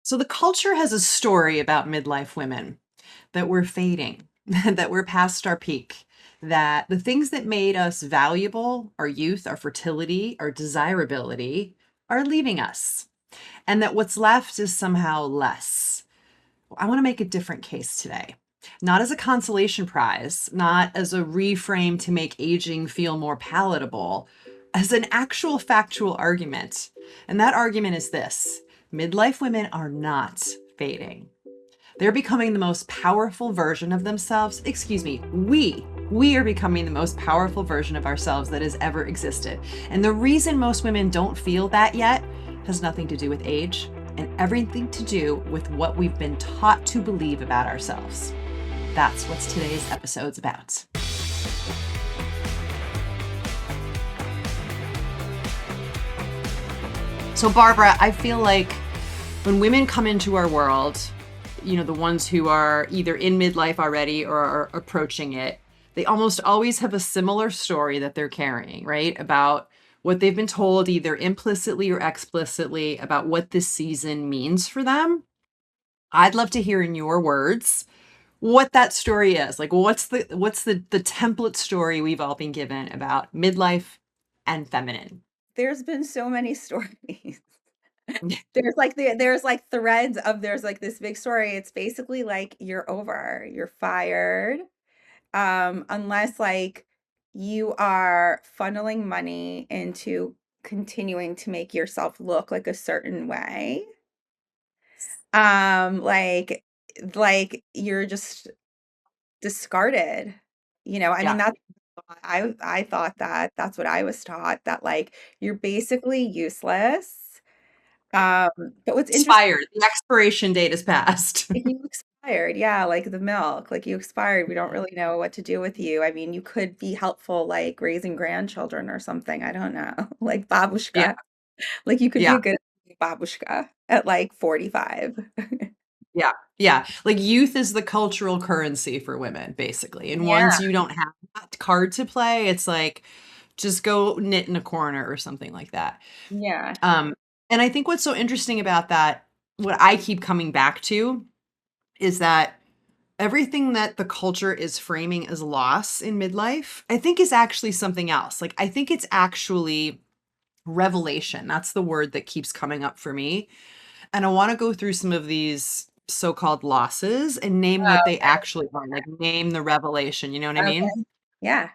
So the culture has a story about midlife women that we're fading, that we're past our peak, that the things that made us valuable, our youth, our fertility, our desirability, are leaving us, and that what's left is somehow less. I want to make a different case today. Not as a consolation prize, not as a reframe to make aging feel more palatable, as an actual factual argument. And that argument is this: midlife women are not fading. They're becoming the most powerful version of themselves. Excuse me, we are becoming the most powerful version of ourselves that has ever existed. And the reason most women don't feel that yet has nothing to do with age and everything to do with what we've been taught to believe about ourselves. That's what today's episode's about. So, Barbara, I feel like when women come into our world, the ones who are either in midlife already or are approaching it, they almost always have a similar story that they're carrying, right? About what they've been told either implicitly or explicitly about what this season means for them. I'd love to hear in your words what that story is. Like what's the template story we've all been given about midlife and feminine? There's been so many stories. There's like threads of there's like this big story. It's basically like you're over, you're fired. Unless like you are funneling money into continuing to make yourself look like a certain way. Um, like like you're just discarded. I mean Yeah. I thought that's what I was taught, that like you're basically useless. Um, but what's interesting, Expired. The expiration date is passed. like you expired, yeah, like the milk, like you expired. We don't really know what to do with you. I mean, you could be helpful, like raising grandchildren or something. I don't know, like Yeah. babushka. Like you could be Yeah. a good babushka at like 45. Yeah. Yeah. Like youth is the cultural currency for women, basically. And Yeah, once you don't have that card to play, it's like just go knit in a corner or something like that. yeah. Um, and I think what's so interesting about that, what I keep coming back to, is that everything that the culture is framing as loss in midlife, I think is actually something else. Like, I think it's actually revelation. That's the word that keeps coming up for me. And I want to go through some of these so-called losses and name what they Oh, actually are, like name the revelation. You know what I okay. mean? Okay. Yeah.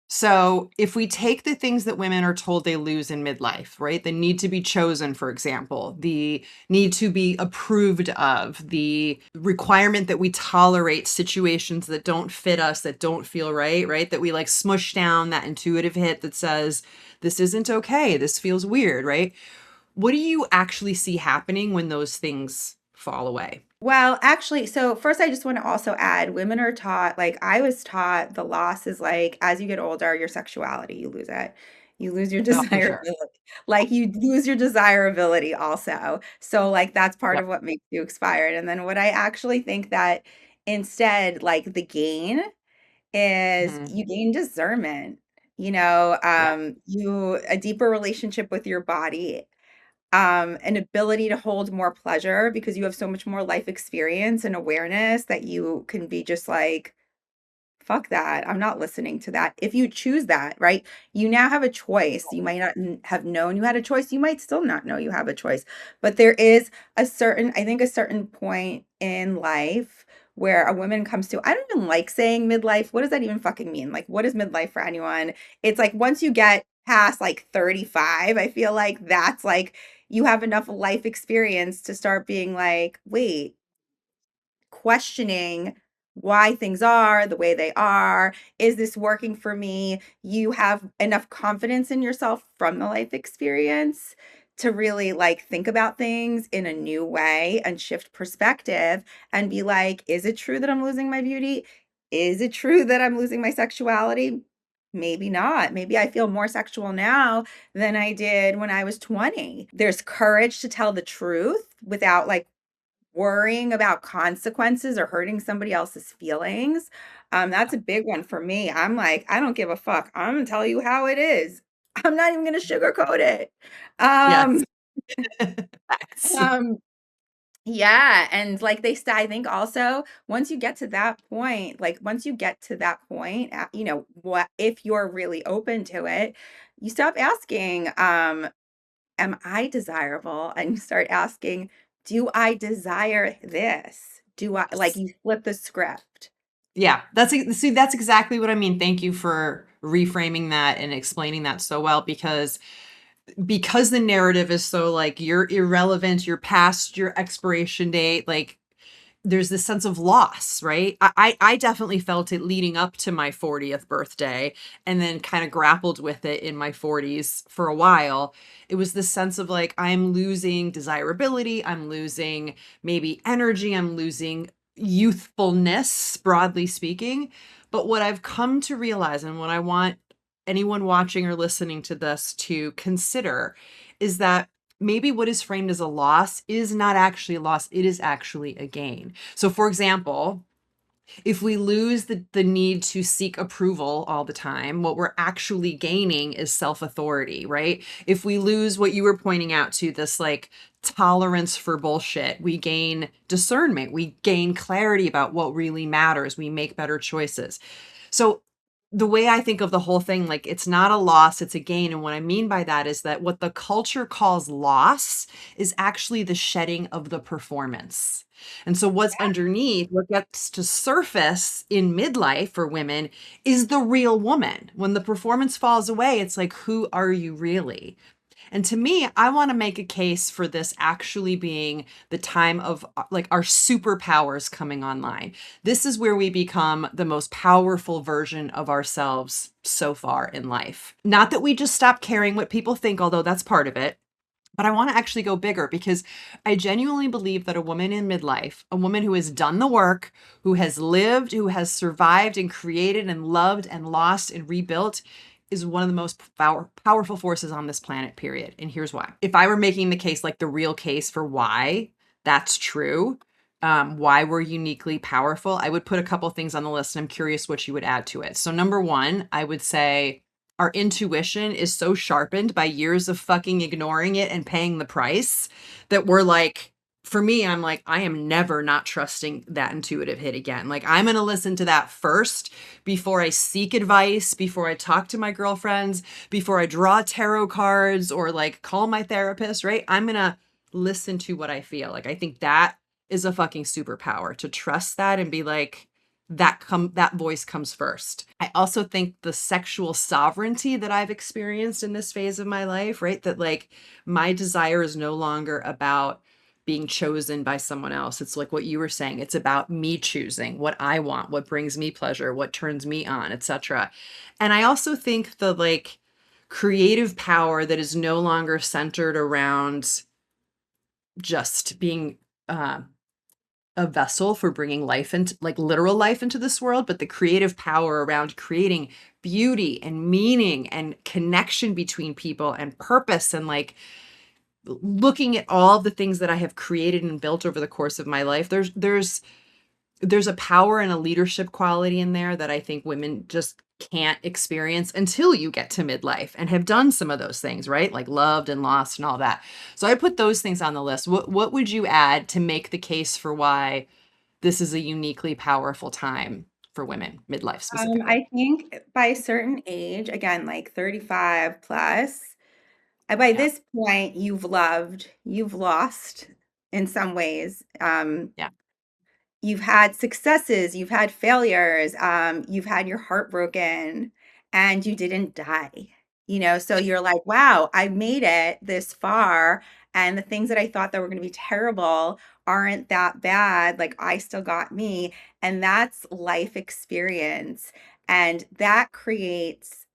So, if we take the things that women are told they lose in midlife, right? The need to be chosen, for example, the need to be approved of, the requirement that we tolerate situations that don't fit us, that don't feel right, right? That we like smush down that intuitive hit that says, this isn't okay, this feels weird, right? What do you actually see happening when those things fall away? Well, actually, so first I just want to also add, women are taught, like I was taught, the loss is like as you get older, your sexuality, you lose it. You lose your Oh, for sure. desirability. Like you lose your desirability also. So like that's part Yep. of what makes you expired. And then what I actually think that instead, like the gain is Mhm. you gain discernment, Yeah. you a deeper relationship with your body, an ability to hold more pleasure because you have so much more life experience and awareness that you can be just like, fuck that. I'm not listening to that. If you choose that, right? You now have a choice. You might not have known you had a choice. You might still not know you have a choice. But there is I think, a certain point in life where a woman comes to, I don't even like saying midlife. What does that even fucking mean? Like, what is midlife for anyone? It's like once you get past like 35, I feel like that's like you have enough life experience to start being like, wait, questioning why things are the way they are. Is this working for me? You have enough confidence in yourself from the life experience to really like think about things in a new way and shift perspective and be like, is it true that I'm losing my beauty? Is it true that I'm losing my sexuality? Maybe not. Maybe I feel more sexual now than I did when I was 20. There's courage to tell the truth without like worrying about consequences or hurting somebody else's feelings. That's a big one for me. I'm like, I don't give a fuck. I'm gonna tell you how it is. I'm not even gonna sugarcoat it. Yes. Um, Facts. um, Yeah, and like I think also once you get to that point, like once you get to that point, you know, what if you're really open to it, you stop asking, am I desirable? And you start asking, do I desire this? Do I like you flip the script? Yeah, see, that's exactly what I mean. Thank you for reframing that and explaining that so well, because the narrative is so like you're irrelevant, you're past your expiration date, like there's this sense of loss, right? I definitely felt it leading up to my 40th birthday, and then kind of grappled with it in my 40s for a while. It was this sense of like, I'm losing desirability, I'm losing maybe energy, I'm losing youthfulness, broadly speaking. But what I've come to realize, and what I want anyone watching or listening to this to consider, is that maybe what is framed as a loss is not actually a loss, it is actually a gain. So, for example, if we lose the need to seek approval all the time, what we're actually gaining is self authority, right? If we lose what you were pointing out to, this like tolerance for bullshit, we gain discernment, we gain clarity about what really matters, we make better choices. So, the way I think of the whole thing, like it's not a loss, it's a gain. And what I mean by that is that what the culture calls loss is actually the shedding of the performance. And so, what's underneath, what gets to surface in midlife for women is the real woman. When the performance falls away, it's like, who are you really? And to me, I want to make a case for this actually being the time of like our superpowers coming online. This is where we become the most powerful version of ourselves so far in life. Not that we just stop caring what people think, although that's part of it. But I want to actually go bigger because I genuinely believe that a woman in midlife, a woman who has done the work, who has lived, who has survived and created and loved and lost and rebuilt, is one of the most powerful forces on this planet, period. And here's why. If I were making the case, like the real case for why that's true, why we're uniquely powerful, I would put a couple things on the list and I'm curious what you would add to it. So, number one, I would say our intuition is so sharpened by years of fucking ignoring it and paying the price that we're like, for me, I'm like, I am never not trusting that intuitive hit again. Like, I'm going to listen to that first before I seek advice, before I talk to my girlfriends, before I draw tarot cards or like call my therapist, right? I'm going to listen to what I feel. Like, I think that is a fucking superpower to trust that and be like, that voice comes first. I also think the sexual sovereignty that I've experienced in this phase of my life, right? That like my desire is no longer about being chosen by someone else. It's like what you were saying. It's about me choosing what I want, what brings me pleasure, what turns me on, etc. And I also think the like creative power that is no longer centered around just being a vessel for bringing life into like literal life into this world, but the creative power around creating beauty and meaning and connection between people and purpose and like looking at all of the things that I have created and built over the course of my life. There's a power and a leadership quality in there that I think women just can't experience until you get to midlife and have done some of those things, right? Like loved and lost and all that. So I put those things on the list. What would you add to make the case for why this is a uniquely powerful time for women, midlife specifically? I think by a certain age, again, like 35 plus, by Yeah. this point, you've loved, you've lost in some ways. Yeah. You've had successes, you've had failures, you've had your heart broken, and you didn't die. You know, so you're like, wow, I made it this far, and the things that I thought that were going to be terrible aren't that bad. Like, I still got me. And that's life experience. And that creates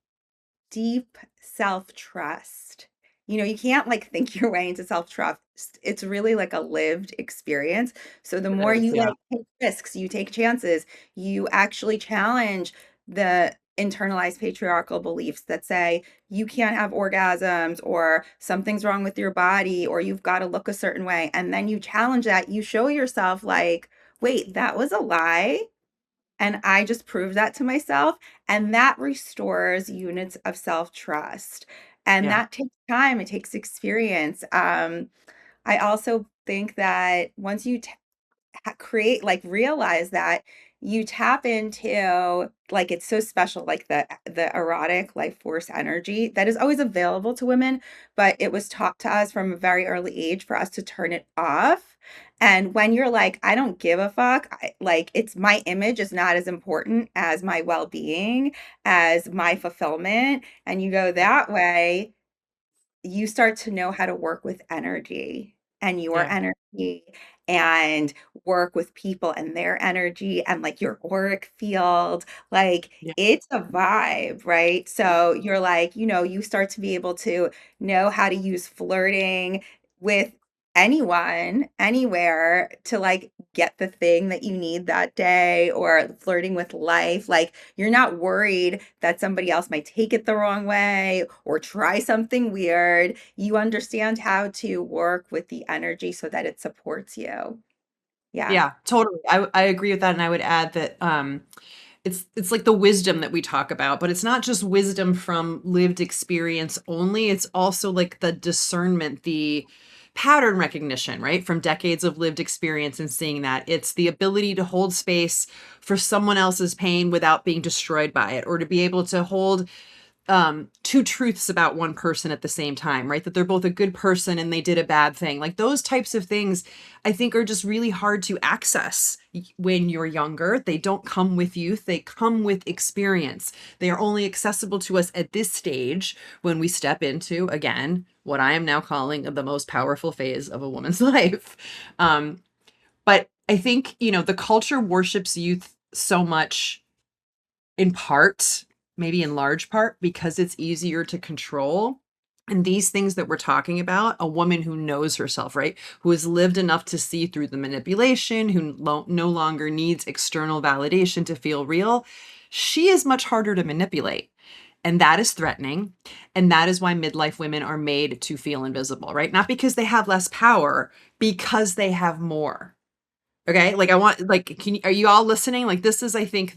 deep self-trust. You know, you can't like think your way into self-trust. It's really like a lived experience. So the more It is, you yeah. like take risks, you take chances, you actually challenge the internalized patriarchal beliefs that say you can't have orgasms or something's wrong with your body or you've got to look a certain way. And then you challenge that, you show yourself like, wait, that was a lie. And I just proved that to myself, and that restores units of self-trust. And Yeah. that takes time, it takes experience. I also think that once you create, like, realize that you tap into, like, it's so special, like the erotic life force energy that is always available to women, but it was taught to us from a very early age for us to turn it off. And when you're like, I don't give a fuck, like, it's my image is not as important as my well-being, as my fulfillment, and you go that way, you start to know how to work with energy and your Yeah. energy, and work with people and their energy and, like, your auric field. Like, Yeah. it's a vibe, right? So you're like, you start to be able to know how to use flirting with anyone, anywhere, to, like, get the thing that you need that day, or flirting with life. Like, you're not worried that somebody else might take it the wrong way or try something weird. You understand how to work with the energy so that it supports you. Yeah. Yeah, totally. I agree with that, and I would add that, it's like the wisdom that we talk about, but it's not just wisdom from lived experience only, it's also like the discernment, the pattern recognition, right? From decades of lived experience and seeing that. It's the ability to hold space for someone else's pain without being destroyed by it, or to be able to hold two truths about one person at the same time, right? That they're both a good person and they did a bad thing. Like those types of things I think are just really hard to access when you're younger. They don't come with youth, they come with experience. They are only accessible to us at this stage when we step into, again, what I am now calling the most powerful phase of a woman's life. But I think, the culture worships youth so much, in part, maybe in large part, because it's easier to control. And these things that we're talking about, a woman who knows herself, right? Who has lived enough to see through the manipulation, who no longer needs external validation to feel real, she is much harder to manipulate. And that is threatening. And that is why midlife women are made to feel invisible, right? Not because they have less power, because they have more. Okay, like I want, like, are you all listening? Like this is, I think,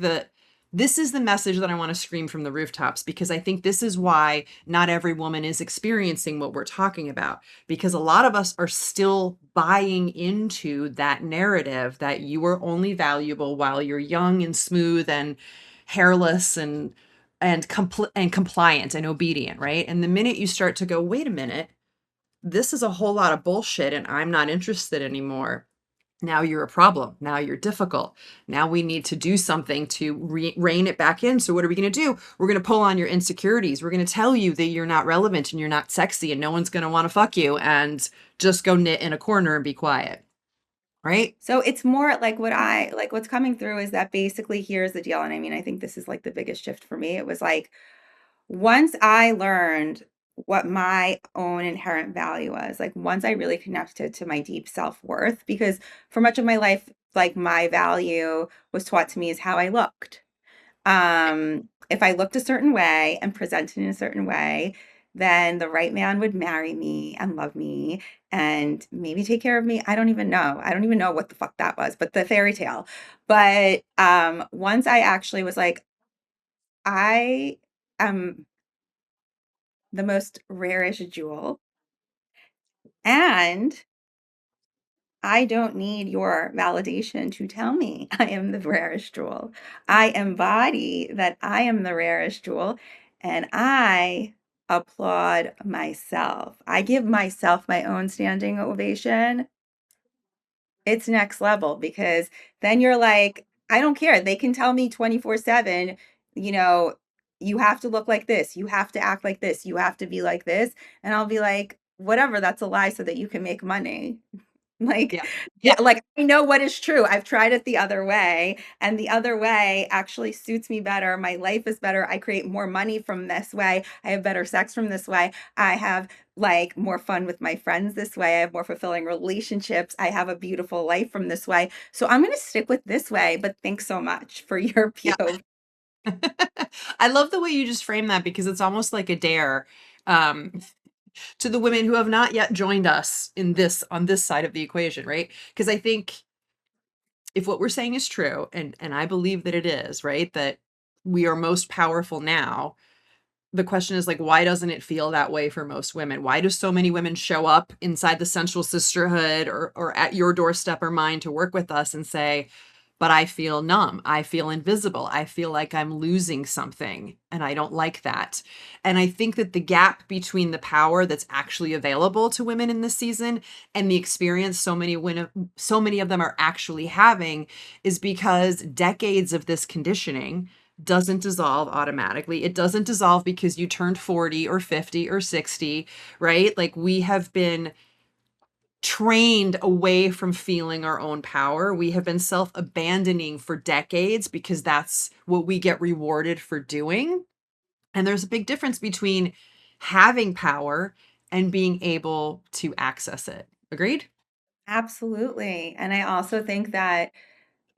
this is the message that I want to scream from the rooftops, because I think this is why not every woman is experiencing what we're talking about, because a lot of us are still buying into that narrative that you are only valuable while you're young and smooth and hairless and compliant and obedient, right? And the minute you start to go, wait a minute, this is a whole lot of bullshit and I'm not interested anymore, now you're a problem. Now you're difficult. Now we need to do something to rein it back in. So what are we going to do? We're going to pull on your insecurities. We're going to tell you that you're not relevant and you're not sexy and no one's going to want to fuck you, and just go knit in a corner and be quiet. Right? So it's more like what's coming through is that basically here's the deal. And I mean, I think this is like the biggest shift for me. It was like, once I learned what my own inherent value was, like once I really connected to my deep self-worth, because for much of my life, like my value was taught to me as how I looked. If I looked a certain way and presented in a certain way, then the right man would marry me and love me and maybe take care of me. I don't even know. I don't even know what the fuck that was, but the fairy tale. But once I actually was like, I am the most rarest jewel, and I don't need your validation to tell me I am the rarest jewel. I embody that I am the rarest jewel, and I applaud myself. I give myself my own standing ovation. It's next level, because then you're like, I don't care. They can tell me 24/7, you know, you have to look like this, you have to act like this, you have to be like this. And I'll be like, whatever, that's a lie so that you can make money. Like, Yeah. Yeah. yeah, like, I know what is true. I've tried it the other way, and the other way actually suits me better. My life is better. I create more money from this way. I have better sex from this way. I have, like, more fun with my friends this way. I have more fulfilling relationships. I have a beautiful life from this way. So I'm going to stick with this way, but thanks so much for your Yeah. POV. I love the way you just frame that, because it's almost like a dare, um, to the women who have not yet joined us in this, on this side of the equation, right? Because I think if what we're saying is true, and I believe that it is, right, that we are most powerful now, the question is like, why doesn't it feel that way for most women? Why do so many women show up inside the Sensual Sisterhood or at your doorstep or mine to work with us and say, but I feel numb. I feel invisible. I feel like I'm losing something and I don't like that. And I think that the gap between the power that's actually available to women in this season and the experience so many of them are actually having is because decades of this conditioning doesn't dissolve automatically. It doesn't dissolve because you turned 40 or 50 or 60, right? Like we have been trained away from feeling our own power. We have been self abandoning for decades because that's what we get rewarded for doing. And there's a big difference between having power and being able to access it. Agreed? Absolutely. And I also think that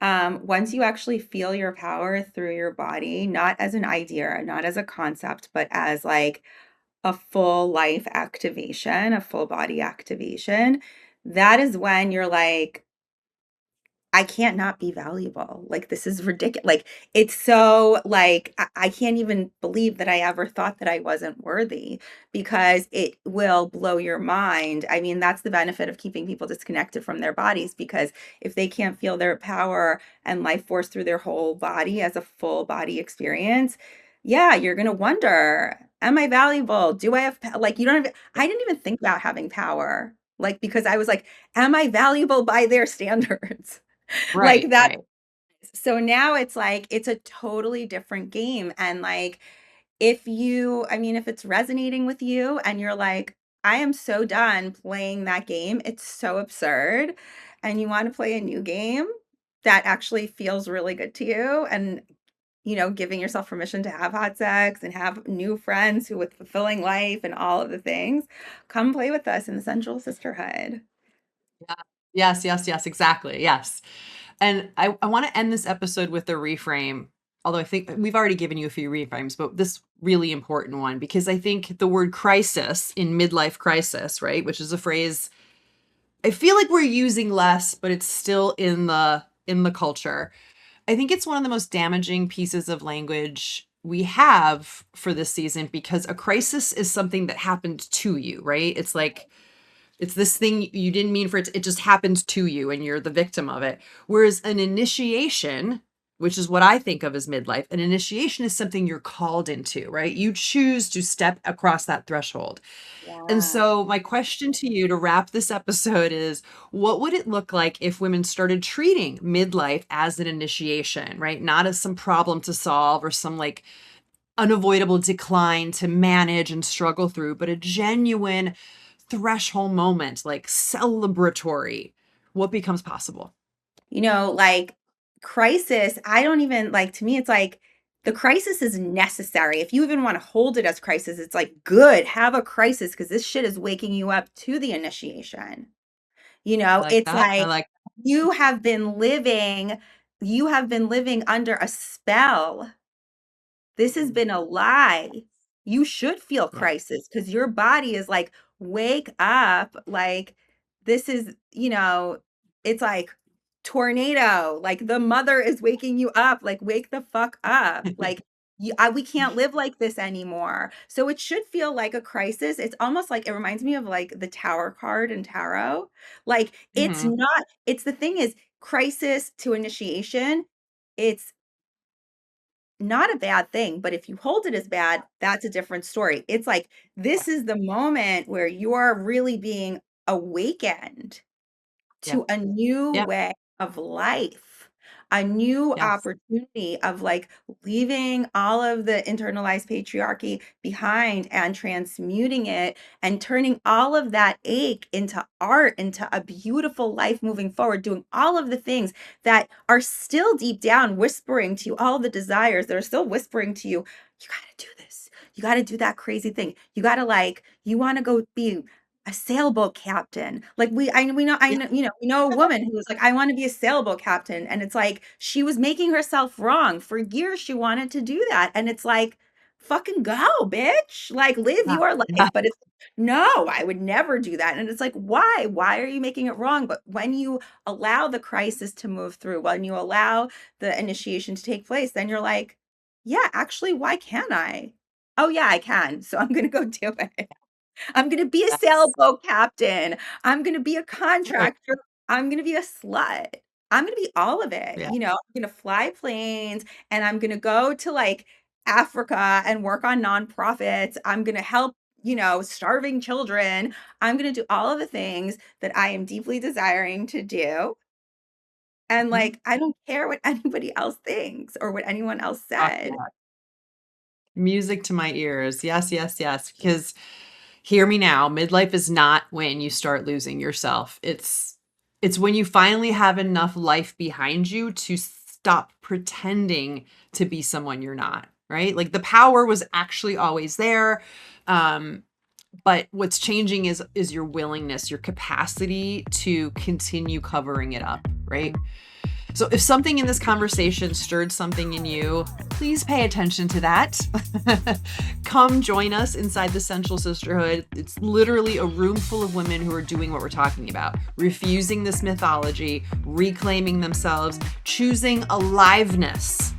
once you actually feel your power through your body, not as an idea, not as a concept, but as like a full life activation, a full body activation, that is when you're like, I can't not be valuable. Like, this is ridiculous. Like, it's so like, I can't even believe that I ever thought that I wasn't worthy because it will blow your mind. I mean, that's the benefit of keeping people disconnected from their bodies because if they can't feel their power and life force through their whole body as a full body experience, yeah, you're going to wonder, am I valuable? Do I have, like, you don't have, I didn't even think about having power. Like, because I was like, am I valuable by their standards? Right, Like that. right. So now it's like it's a totally different game. And like if you, I mean, if it's resonating with you and you're like, I am so done playing that game, it's so absurd, and you want to play a new game that actually feels really good to you and giving yourself permission to have hot sex and have new friends who with fulfilling life and all of the things, come play with us in the Sensual Sisterhood. Yeah. Yes, yes, yes, exactly. Yes. And I want to end this episode with a reframe, although I think we've already given you a few reframes, but this really important one, because I think the word crisis in midlife crisis, right, which is a phrase I feel like we're using less, but it's still in the culture. I think it's one of the most damaging pieces of language we have for this season because a crisis is something that happened to you, right? It's like it's this thing you didn't mean for it. It just happens to you and you're the victim of it. Whereas an initiation, which is what I think of as midlife, an initiation is something you're called into, right? You choose to step across that threshold. And Yeah. so, my question to you to wrap this episode is what would it look like if women started treating midlife as an initiation, right? Not as some problem to solve or some like unavoidable decline to manage and struggle through, but a genuine threshold moment, like celebratory. What becomes possible? Like crisis, I don't even like to me, it's like the crisis is necessary. If you even want to hold it as crisis, it's like good, have a crisis because this shit is waking you up to the initiation. I like It's that. I like like you have been living, you have been living under a spell. This has Mm, been a lie. You should feel yeah. crisis because your body is like, wake up. Like, this is, it's like tornado. Like, the mother is waking you up. Like, wake the fuck up. Like, we can't live like this anymore. So it should feel like a crisis. It's almost like it reminds me of like the tower card in tarot. Like, it's Hmm. not, it's the thing is, crisis to initiation. It's not a bad thing, but if you hold it as bad, that's a different story. It's like, this is the moment where you're really being awakened Yeah. to a new Yeah. way of life, a new Yes. opportunity of like leaving all of the internalized patriarchy behind and transmuting it and turning all of that ache into art, into a beautiful life moving forward, doing all of the things that are still deep down whispering to you, all the desires that are still whispering to you, you got to do this. You got to do that crazy thing. You got to like, you want to go be a sailboat captain. Like I Yeah. know, we know a woman who was like, I want to be a sailboat captain. And it's like she was making herself wrong. For years she wanted to do that. And it's like, fucking go, bitch. Like live Yeah. your Yeah. life. But it's no, I would never do that. And it's like, why? Why are you making it wrong? But when you allow the crisis to move through, when you allow the initiation to take place, then you're like, yeah, actually, why can't I? Oh, yeah, I can. So I'm gonna go do it. I'm gonna be a Yes. sailboat captain. I'm gonna be a Right. contractor. I'm gonna be a slut. I'm gonna be all of it, Yeah. I'm gonna fly planes, and I'm gonna go to, like, Africa and work on nonprofits. I'm gonna help, starving children. I'm gonna do all of the things that I am deeply desiring to do, and, Mhm. like, I don't care what anybody else thinks or what anyone else Oh, said. yeah. Music to my ears. Yes, yes, yes. Because hear me now, midlife is not when you start losing yourself. It's when you finally have enough life behind you to stop pretending to be someone you're not, right? Like the power was actually always there. Um, but what's changing is your willingness, your capacity to continue covering it up, right? So if something in this conversation stirred something in you, please pay attention to that. Come join us inside the Central Sisterhood. It's literally a room full of women who are doing what we're talking about, refusing this mythology, reclaiming themselves, choosing aliveness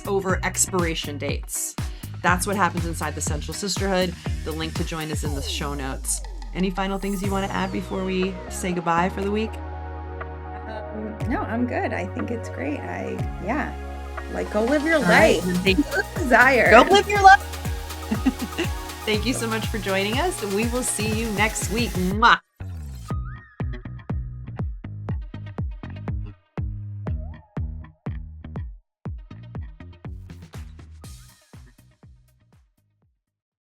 over expiration dates. That's what happens inside the Central Sisterhood. The link to join is in the show notes. Any final things you want to add before we say goodbye for the week? No, I'm good. I think it's great. Yeah, like, go live your All right. life. Then go Desire. live your life. Thank you so much for joining us. We will see you next week. Mwah.